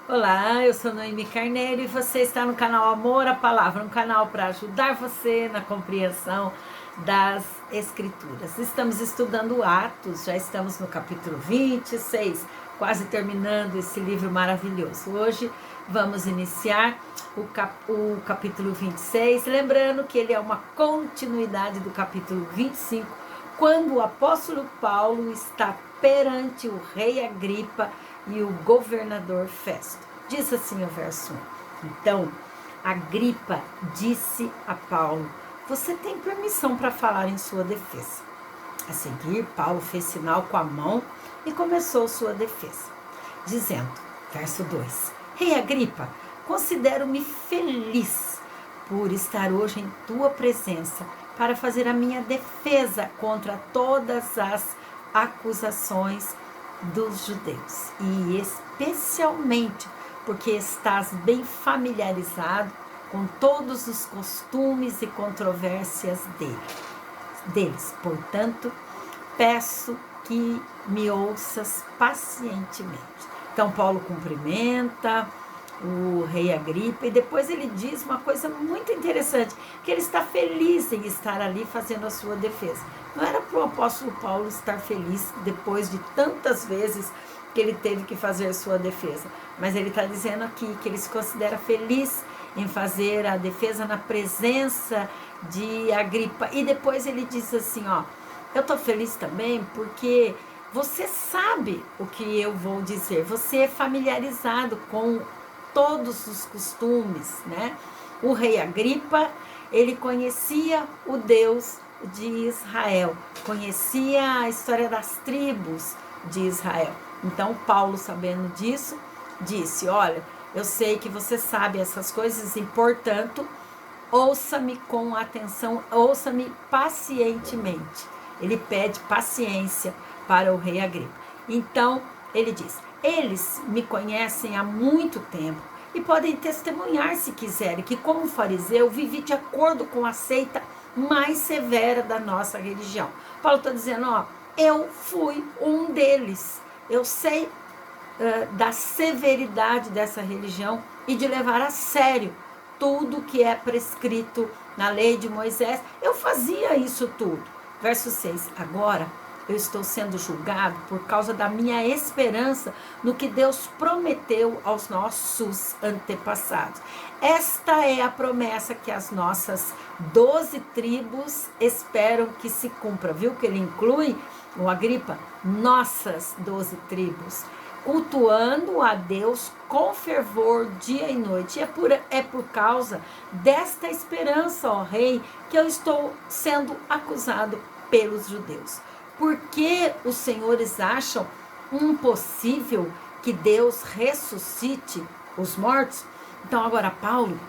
Olá, eu sou Noemi Carneiro e você está no canal Amor à Palavra, um canal para ajudar você na compreensão das Escrituras. Estamos estudando Atos, já estamos no capítulo 26, quase terminando esse livro maravilhoso. Hoje vamos iniciar o capítulo 26, lembrando que ele é uma continuidade do capítulo 25, quando o apóstolo Paulo está perante o rei Agripa e o governador Festo. Diz assim o verso 1. Então, Agripa disse a Paulo: você tem permissão para falar em sua defesa. A seguir, Paulo fez sinal com a mão e começou sua defesa, dizendo, verso 2: Rei Agripa, considero-me feliz por estar hoje em tua presença para fazer a minha defesa contra todas as acusações dos judeus, e especialmente porque estás bem familiarizado com todos os costumes e controvérsias deles. Portanto, peço que me ouças pacientemente. Então, Paulo cumprimenta o rei Agripa e depois ele diz uma coisa muito interessante, que ele está feliz em estar ali fazendo a sua defesa. Não era para o apóstolo Paulo estar feliz depois de tantas vezes que ele teve que fazer sua defesa, mas ele está dizendo aqui que ele se considera feliz em fazer a defesa na presença de Agripa. E depois ele diz assim, ó, eu estou feliz também porque você sabe o que eu vou dizer, você é familiarizado com todos os costumes, né? O rei Agripa, ele conhecia o Deus de Israel, conhecia a história das tribos de Israel. Então, Paulo, sabendo disso, disse, olha, eu sei que você sabe essas coisas e, portanto, ouça-me com atenção, ouça-me pacientemente. Ele pede paciência para o rei Agripa. Então, ele diz, eles me conhecem há muito tempo e podem testemunhar, se quiserem, que como fariseu vivi de acordo com a seita mais severa da nossa religião. Paulo está dizendo, ó, eu fui um deles. Eu sei da severidade dessa religião e de levar a sério tudo que é prescrito na lei de Moisés. Eu fazia isso tudo. Verso 6. Agora eu estou sendo julgado por causa da minha esperança no que Deus prometeu aos nossos antepassados. Esta é a promessa que as nossas 12 tribos esperam que se cumpra. Viu que ele inclui, o Agripa, nossas 12 tribos, cultuando a Deus com fervor dia e noite. É por causa desta esperança, ó rei, que eu estou sendo acusado pelos judeus. Porque os senhores acham impossível que Deus ressuscite os mortos? Então agora Paulo,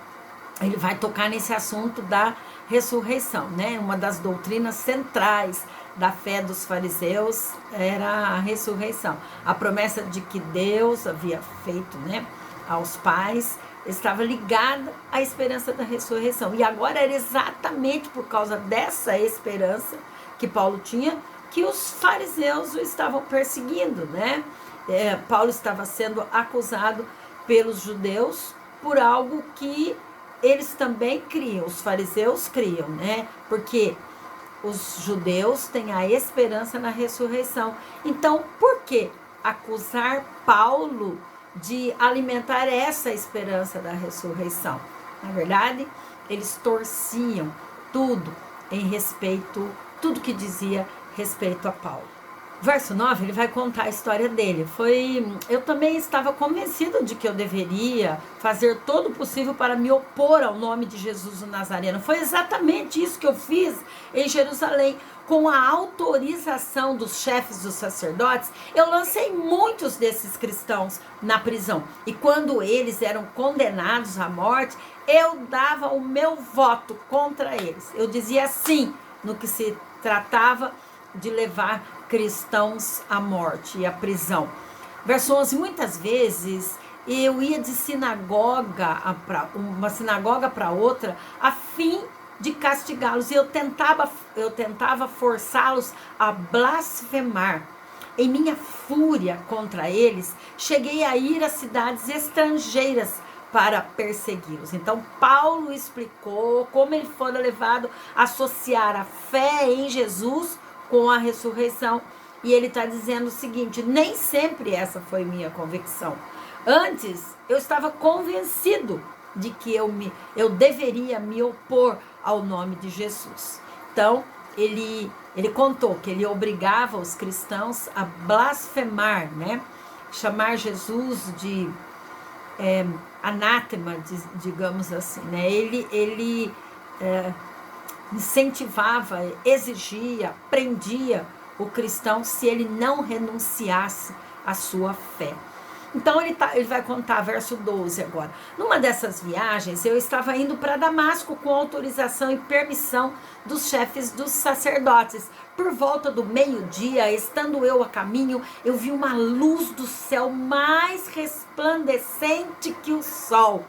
ele vai tocar nesse assunto da ressurreição, né? Uma das doutrinas centrais da fé dos fariseus era a ressurreição. A promessa de que Deus havia feito, né, aos pais estava ligada à esperança da ressurreição. E agora era exatamente por causa dessa esperança que Paulo tinha que os fariseus o estavam perseguindo, né? Paulo estava sendo acusado pelos judeus por algo que eles também criam, os fariseus criam, né? Porque os judeus têm a esperança na ressurreição. Então, por que acusar Paulo de alimentar essa esperança da ressurreição? Na verdade, eles torciam tudo em respeito, tudo que dizia respeito a Paulo. Verso 9, ele vai contar a história dele. Eu também estava convencido de que eu deveria fazer todo o possível para me opor ao nome de Jesus o Nazareno. Foi exatamente isso que eu fiz em Jerusalém. Com a autorização dos chefes dos sacerdotes, eu lancei muitos desses cristãos na prisão. E quando eles eram condenados à morte, eu dava o meu voto contra eles. Eu dizia sim no que se tratava de levar cristãos à morte e à prisão. Verso 11, muitas vezes eu ia de uma sinagoga para outra a fim de castigá-los, e eu tentava forçá-los a blasfemar. Em minha fúria contra eles, cheguei a ir a cidades estrangeiras para persegui-los. Então, Paulo explicou como ele foi levado a associar a fé em Jesus com a ressurreição. E ele está dizendo o seguinte: nem sempre essa foi minha convicção. Antes, eu estava convencido de que eu deveria me opor ao nome de Jesus. Então, ele contou que ele obrigava os cristãos a blasfemar, né? Chamar Jesus de anátema, digamos assim, né? Ele incentivava, exigia, prendia o cristão se ele não renunciasse à sua fé. Então ele vai contar verso 12 agora. Numa dessas viagens, eu estava indo para Damasco com autorização e permissão dos chefes dos sacerdotes. Por volta do meio-dia, estando eu a caminho, eu vi uma luz do céu mais resplandecente que o sol,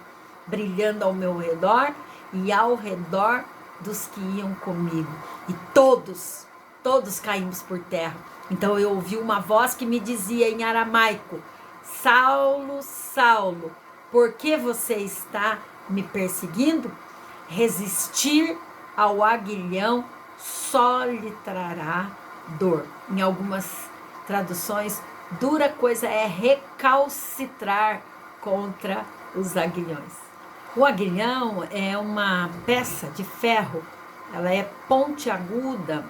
brilhando ao meu redor e ao redor dos que iam comigo. E todos caímos por terra. Então eu ouvi uma voz que me dizia em aramaico: Saulo, Saulo, por que você está me perseguindo? Resistir ao aguilhão só lhe trará dor. Em algumas traduções, dura coisa é recalcitrar contra os aguilhões. O aguilhão é uma peça de ferro, ela é pontiaguda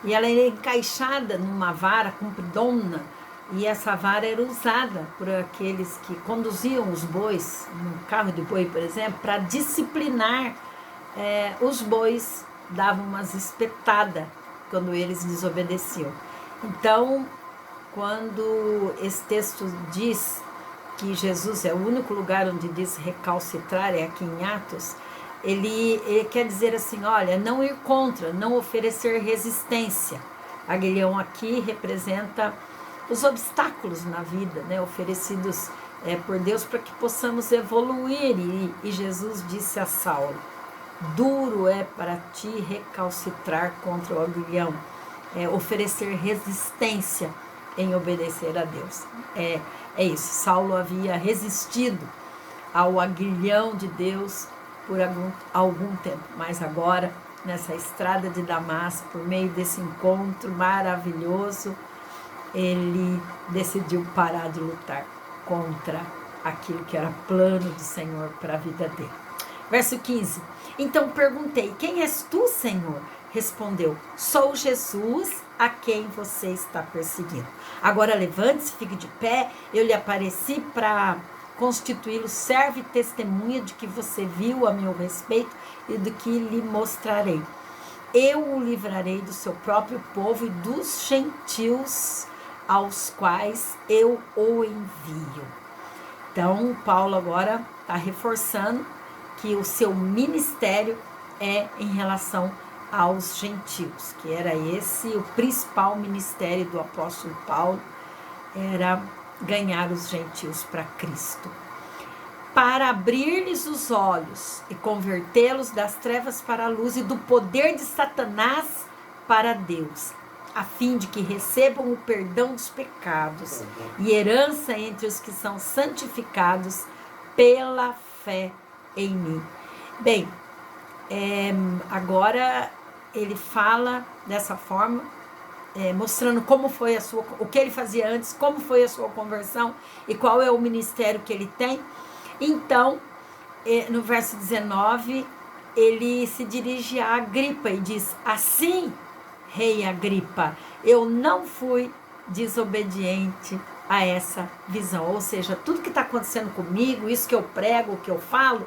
e ela é encaixada numa vara compridona. E essa vara era usada por aqueles que conduziam os bois, no carro de boi, por exemplo, para disciplinar os bois, davam umas espetadas quando eles desobedeciam. Então, quando esse texto diz que Jesus é o único lugar onde diz recalcitrar, é aqui em Atos, ele quer dizer assim, olha, não ir contra, não oferecer resistência. Aguilhão aqui representa os obstáculos na vida, né, oferecidos por Deus para que possamos evoluir. E Jesus disse a Saulo: duro é para ti recalcitrar contra o aguilhão, oferecer resistência em obedecer a Deus. É isso, Saulo havia resistido ao aguilhão de Deus por algum tempo, mas agora, nessa estrada de Damasco, por meio desse encontro maravilhoso, ele decidiu parar de lutar contra aquilo que era plano do Senhor para a vida dele. Verso 15. Então perguntei: quem és tu, Senhor? Respondeu: sou Jesus a quem você está perseguindo. Agora levante-se, fique de pé. Eu lhe apareci para constituí-lo servo e testemunha de que você viu a meu respeito e do que lhe mostrarei. Eu o livrarei do seu próprio povo e dos gentios aos quais eu o envio. Então, Paulo agora está reforçando que o seu ministério é em relação aos gentios, que era esse o principal ministério do apóstolo Paulo, era ganhar os gentios para Cristo. Para abrir-lhes os olhos e convertê-los das trevas para a luz e do poder de Satanás para Deus, a fim de que recebam o perdão dos pecados e herança entre os que são santificados pela fé em mim. Bem, agora ele fala dessa forma, mostrando como foi o que ele fazia antes, como foi a sua conversão e qual é o ministério que ele tem. Então, no verso 19, ele se dirige a Agripa e diz: assim, Rei Agripa, eu não fui desobediente a essa visão. Ou seja, tudo que está acontecendo comigo, isso que eu prego, o que eu falo,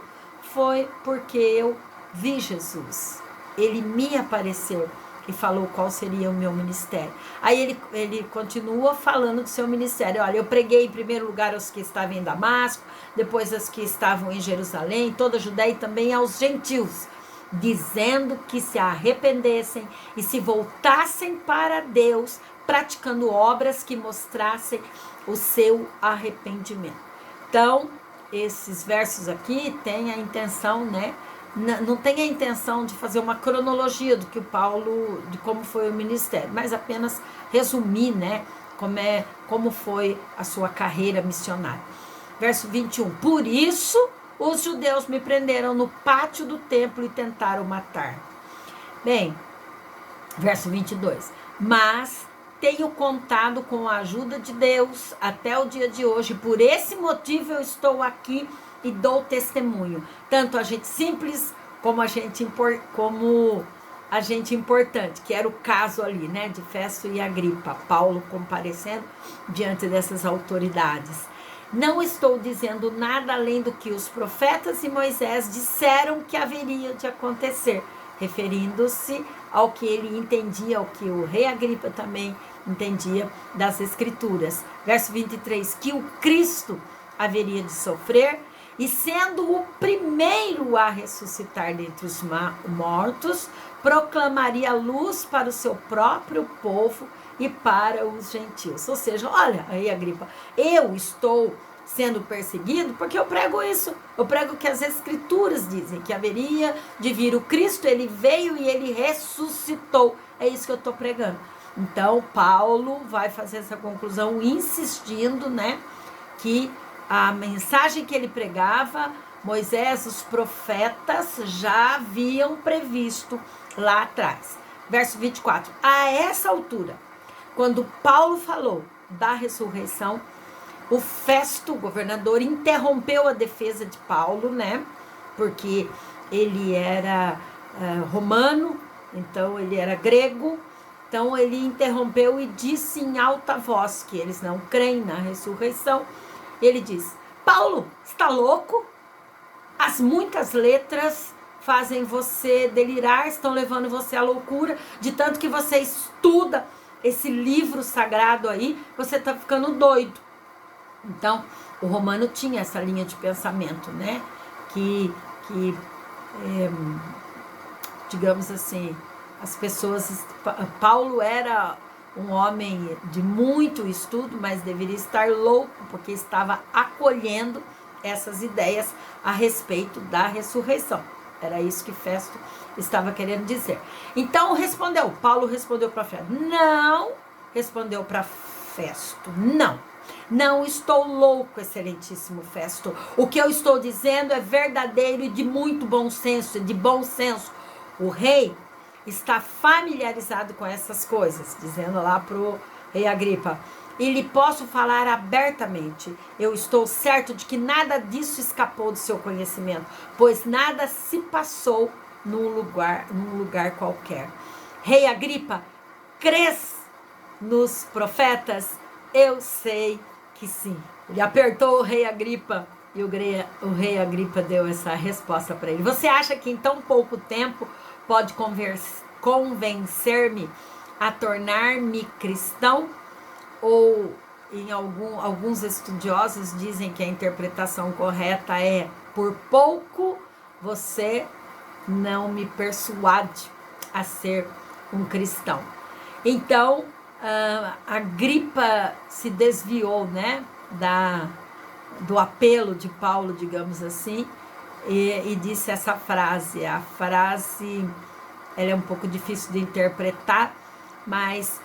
foi porque eu vi Jesus. Ele me apareceu e falou qual seria o meu ministério. Aí ele continua falando do seu ministério. Olha, eu preguei em primeiro lugar aos que estavam em Damasco, depois aos que estavam em Jerusalém, toda a Judéia e também aos gentios, dizendo que se arrependessem e se voltassem para Deus, praticando obras que mostrassem o seu arrependimento. Então, esses versos aqui têm a intenção, né? Não tem a intenção de fazer uma cronologia do que o Paulo, de como foi o ministério, mas apenas resumir, né, como foi a sua carreira missionária. Verso 21, por isso os judeus me prenderam no pátio do templo e tentaram matar. Bem, verso 22, mas tenho contado com a ajuda de Deus até o dia de hoje, por esse motivo eu estou aqui e dou testemunho, tanto a gente simples como a gente importante, que era o caso ali, né, de Festo e Agripa, Paulo comparecendo diante dessas autoridades. Não estou dizendo nada além do que os profetas e Moisés disseram que haveria de acontecer, referindo-se ao que ele entendia, ao que o rei Agripa também entendia das Escrituras. Verso 23, que o Cristo haveria de sofrer, e sendo o primeiro a ressuscitar dentre os mortos, proclamaria luz para o seu próprio povo e para os gentios. Ou seja, olha aí, Agripa, eu estou sendo perseguido porque eu prego isso. Eu prego que as Escrituras dizem que haveria de vir o Cristo, ele veio e ele ressuscitou. É isso que eu estou pregando. Então, Paulo vai fazer essa conclusão insistindo, né, que a mensagem que ele pregava, Moisés, os profetas já haviam previsto lá atrás. Verso 24. A essa altura, quando Paulo falou da ressurreição, o Festo, o governador, interrompeu a defesa de Paulo, né? Porque ele era romano, então ele era grego. Então ele interrompeu e disse em alta voz que eles não creem na ressurreição. Ele diz, Paulo, está louco? As muitas letras fazem você delirar, estão levando você à loucura, de tanto que você estuda esse livro sagrado aí, você está ficando doido. Então, o romano tinha essa linha de pensamento, né? Digamos assim, as pessoas... Paulo era um homem de muito estudo, mas deveria estar louco, porque estava acolhendo essas ideias a respeito da ressurreição. Era isso que Festo estava querendo dizer. Então Paulo respondeu para Festo. Não, respondeu para Festo. Não estou louco, excelentíssimo Festo. O que eu estou dizendo é verdadeiro e de muito bom senso, de bom senso. O rei está familiarizado com essas coisas, dizendo lá para o rei Agripa, e lhe posso falar abertamente, eu estou certo de que nada disso escapou do seu conhecimento, pois nada se passou num lugar qualquer. Rei Agripa, crês nos profetas? Eu sei que sim. Ele apertou o rei Agripa, e o rei Agripa deu essa resposta para ele. Você acha que em tão pouco tempo pode convencer-me a tornar-me cristão? Ou alguns estudiosos dizem que a interpretação correta é: por pouco você não me persuade a ser um cristão. Então, Agripa se desviou, né, do apelo de Paulo, digamos assim, e disse essa frase. A frase ela é um pouco difícil de interpretar, mas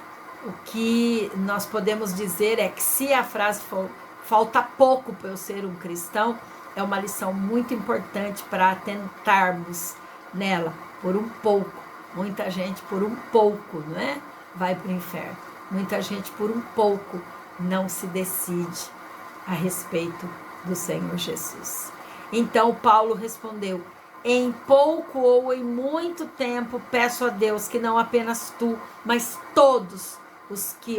o que nós podemos dizer é que se a frase for falta pouco para eu ser um cristão, é uma lição muito importante para atentarmos nela, por um pouco. Muita gente por um pouco, não é? Vai para o inferno. Muita gente por um pouco não se decide a respeito do Senhor Jesus. Então Paulo respondeu: em pouco ou em muito tempo peço a Deus que não apenas tu, mas todos os que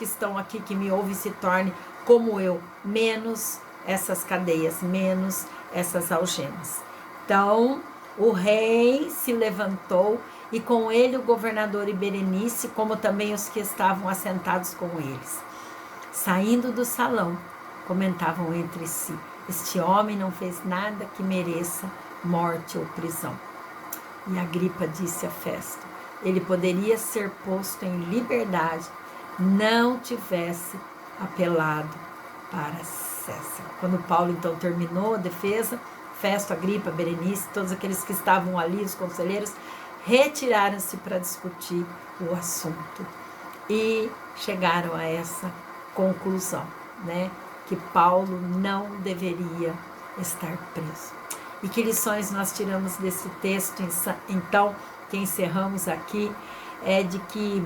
estão aqui, que me ouvem, se tornem como eu, menos essas cadeias, menos essas algemas. Então o rei se levantou, e com ele o governador e Berenice, como também os que estavam assentados com eles. Saindo do salão, comentavam entre si: este homem não fez nada que mereça morte ou prisão. E Agripa disse a Festo: ele poderia ser posto em liberdade, não tivesse apelado para César. Quando Paulo então terminou a defesa, Festo, Agripa, Berenice, todos aqueles que estavam ali, os conselheiros, retiraram-se para discutir o assunto. e chegaram a essa conclusão, né? Que Paulo não deveria estar preso. E que lições nós tiramos desse texto, então, que encerramos aqui, é de que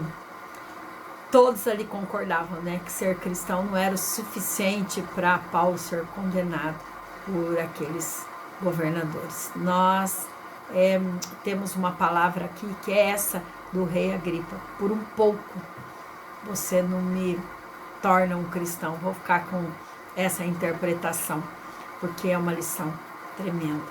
todos ali concordavam, né, que ser cristão não era o suficiente para Paulo ser condenado por aqueles governadores. Nós temos uma palavra aqui que é essa do rei Agripa: por um pouco você não me torna um cristão. Vou ficar com essa interpretação, porque é uma lição tremenda.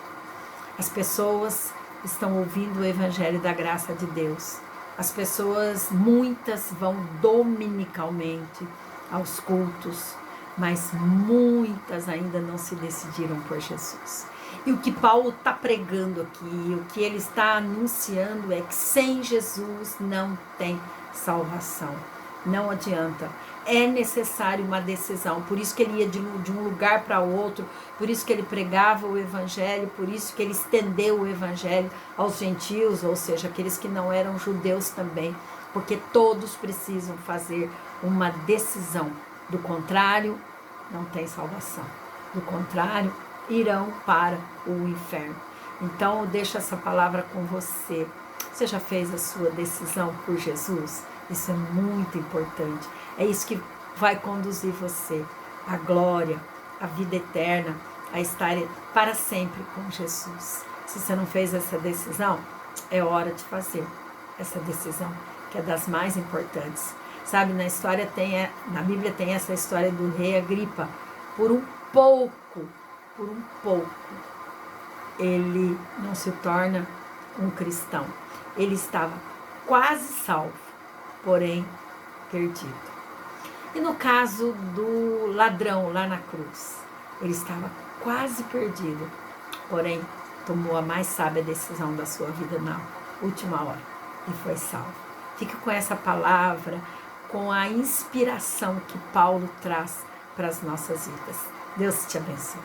As pessoas estão ouvindo o evangelho da graça de Deus. As pessoas, muitas vão dominicalmente aos cultos, mas muitas ainda não se decidiram por Jesus. E o que Paulo está pregando aqui, o que ele está anunciando é que sem Jesus não tem salvação. Não adianta. É necessário uma decisão. Por isso que ele ia de um lugar para outro, por isso que ele pregava o evangelho, por isso que ele estendeu o evangelho aos gentios, ou seja, aqueles que não eram judeus também, porque todos precisam fazer uma decisão. Do contrário, não tem salvação. Do contrário, irão para o inferno. Então, eu deixo essa palavra com você. Você já fez a sua decisão por Jesus? Isso é muito importante. É isso que vai conduzir você à glória, à vida eterna, a estar para sempre com Jesus. Se você não fez essa decisão, é hora de fazer essa decisão, que é das mais importantes. Sabe, na Bíblia tem essa história do rei Agripa. Por um pouco, ele não se torna um cristão. Ele estava quase salvo, porém perdido. E no caso do ladrão lá na cruz, ele estava quase perdido, porém tomou a mais sábia decisão da sua vida na última hora e foi salvo. Fique com essa palavra, com a inspiração que Paulo traz para as nossas vidas. Deus te abençoe.